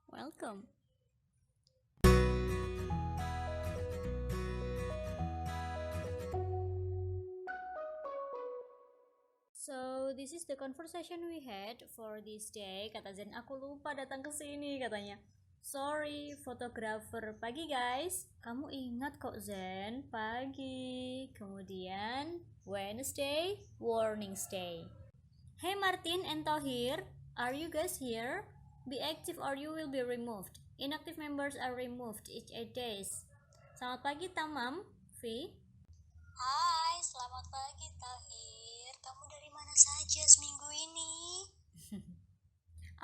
Welcome. So, this is the conversation we had for this day. Kata Zen, aku lupa datang ke sini katanya. Sorry, fotografer. Pagi guys. Kamu ingat kok Zen? Pagi. Kemudian Wednesday, warning stay. Hey Martin and Tohir, are you guys here? Be active or you will be removed. Inactive members are removed each 8 days. Selamat pagi Tamam, V. Hai, selamat pagi Tahir. Kamu dari mana saja seminggu ini?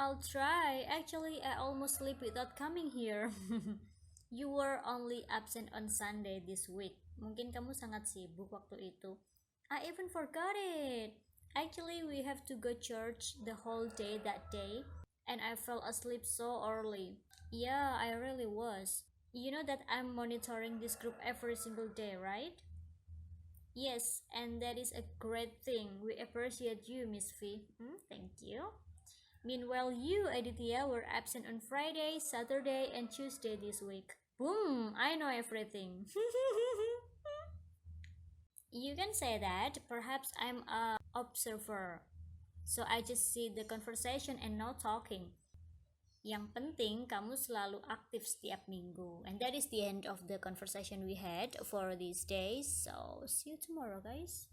I'll try. Actually, I almost sleep without coming here. You were only absent on Sunday this week. Mungkin kamu sangat sibuk waktu itu. I even forgot it. Actually, we have to go church the whole day that day, and I fell asleep so early. Yeah, I really was. You know that I'm monitoring this group every single day, right? Yes, and that is a great thing. We appreciate you, Miss V. Thank you. Meanwhile, you, Aditya, were absent on Friday, Saturday, and Tuesday this week. Boom! I know everything. You can say that. Perhaps I'm a observer. So I just see the conversation and no talking. Yang penting kamu selalu aktif setiap minggu. And that is the end of the conversation we had for these days. So see you tomorrow, guys.